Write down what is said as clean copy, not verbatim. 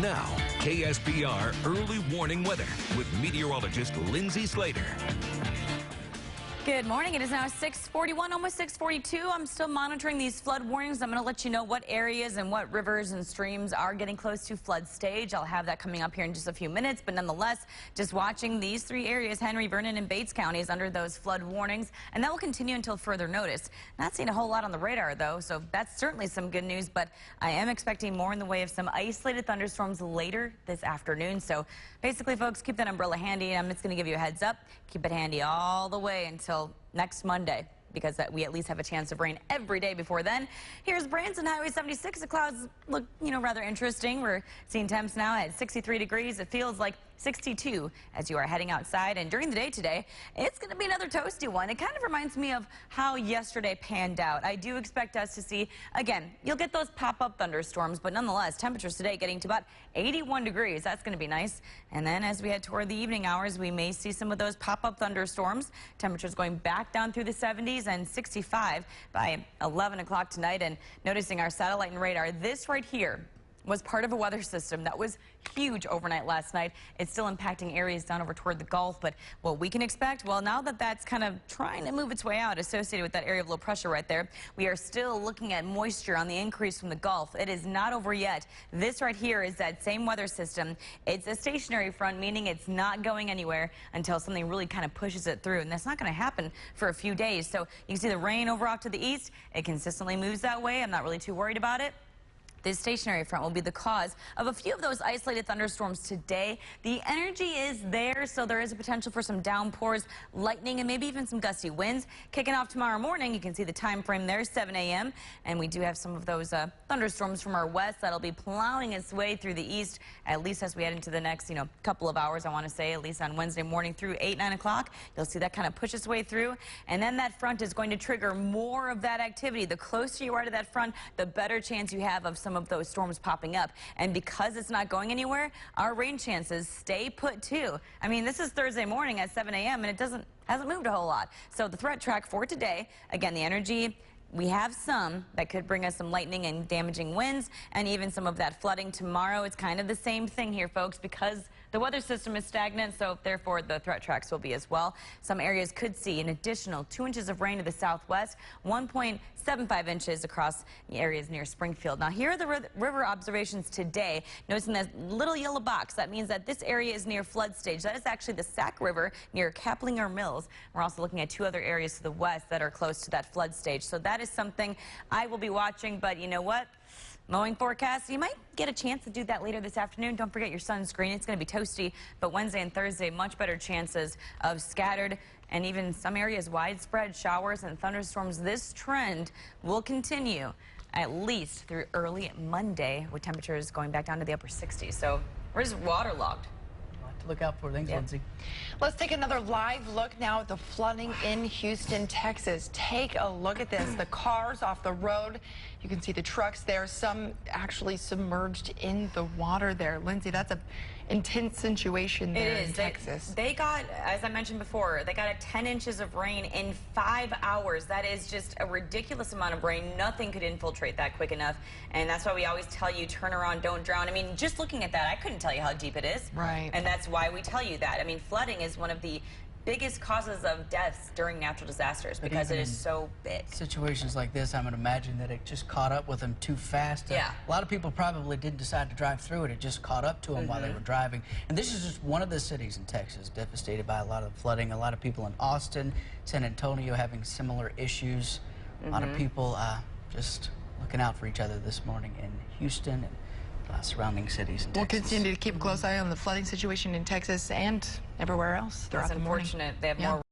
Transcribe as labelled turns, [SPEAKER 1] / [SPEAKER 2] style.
[SPEAKER 1] Now, KSPR Early Warning Weather with meteorologist Lindsey Slater.
[SPEAKER 2] Good morning. It is now 6:41, almost 6:42. I'm still monitoring these flood warnings. I'm going to let you know what areas and what rivers and streams are getting close to flood stage. I'll have that coming up here in just a few minutes. But nonetheless, just watching these three areas, Henry, Vernon, and Bates counties, under those flood warnings. And that will continue until further notice. Not seeing a whole lot on the radar, though, so that's certainly some good news. But I am expecting more in the way of some isolated thunderstorms later this afternoon. So basically, folks, keep that umbrella handy. I'm just going to give you a heads up. Keep it handy all the way until next Monday, because we at least have a chance of rain every day before then. Here's Branson Highway 76. The clouds look, rather interesting. We're seeing temps now at 63 degrees. It feels like 62 as you are heading outside. And during the day today, it's going to be another toasty one. It kind of reminds me of how yesterday panned out. I do expect us to see, again, you'll get those pop-up thunderstorms, but nonetheless, temperatures today getting to about 81 degrees. That's going to be nice. And then as we head toward the evening hours, we may see some of those pop-up thunderstorms. Temperatures going back down through the 70s and 65 by 11 o'clock tonight. And noticing our satellite and radar, this right here was part of a weather system that was huge overnight last night. It's still impacting areas down over toward the Gulf, but what we can expect, well, now that that's kind of trying to move its way out, associated with that area of low pressure right there, we are still looking at moisture on the increase from the Gulf. It is not over yet. This right here is that same weather system. It's a stationary front, meaning it's not going anywhere until something really kind of pushes it through, and that's not going to happen for a few days. So you can see the rain over off to the east. It consistently moves that way. I'm not really too worried about it. This stationary front will be the cause of a few of those isolated thunderstorms today. The energy is there, so there is a potential for some downpours, lightning, and maybe even some gusty winds. Kicking off tomorrow morning, you can see the time frame there, 7 a.m. And we do have some of those thunderstorms from our west that'll be plowing its way through the east, at least as we head into the next, couple of hours, I want to say, at least on Wednesday morning through 8, 9 o'clock. You'll see that kind of push its way through. And then that front is going to trigger more of that activity. The closer you are to that front, the better chance you have of some of those storms popping up. And because it's not going anywhere, our rain chances stay put too. I mean, this is Thursday morning at 7 a.m. and it hasn't moved a whole lot. So the threat track for today, again, the energy, we have some that could bring us some lightning and damaging winds and even some of that flooding tomorrow. It's kind of the same thing here, folks, because the weather system is stagnant, so therefore the threat tracks will be as well. Some areas could see an additional 2 inches of rain to the southwest, 1.75 inches across the areas near Springfield. Now, here are the river observations today. Noticing that little yellow box, that means that this area is near flood stage. That is actually the Sac River near Kaplinger Mills. We're also looking at 2 other areas to the west that are close to that flood stage. So that is something I will be watching, but you know what? Mowing forecast, you might get a chance to do that later this afternoon. Don't forget your sunscreen. It's going to be toasty, but Wednesday and Thursday, much better chances of scattered and even some areas widespread showers and thunderstorms. This trend will continue at least through early Monday, with temperatures going back down to the upper 60s. So we're just waterlogged.
[SPEAKER 3] To look out for. Thanks, Lindsey.
[SPEAKER 4] Let's take another live look now at the flooding in Houston, Texas. Take a look at this. The cars off the road. You can see the trucks there. Some actually submerged in the water there. Lindsey, that's an intense situation there in Texas.
[SPEAKER 2] They got, as I mentioned before, they got 10 inches of rain in 5 hours. That is just a ridiculous amount of rain. Nothing could infiltrate that quick enough. And that's why we always tell you, turn around, don't drown. I mean, just looking at that, I couldn't tell you how deep it is.
[SPEAKER 4] Right.
[SPEAKER 2] And that's why we tell you that. I mean, flooding is one of the biggest causes of deaths during natural disasters because it is so big.
[SPEAKER 3] Situations like this, I would imagine that it just caught up with them too fast.
[SPEAKER 2] Yeah.
[SPEAKER 3] A lot of people probably didn't decide to drive through it. It just caught up to them while they were driving. And this is just one of the cities in Texas devastated by a lot of flooding. A lot of people in Austin, San Antonio having similar issues. A lot of people just looking out for each other this morning in Houston and surrounding cities in Texas.
[SPEAKER 4] We'll continue to keep a close eye on the flooding situation in Texas and everywhere else throughout the morning.
[SPEAKER 2] That's unfortunate. They have more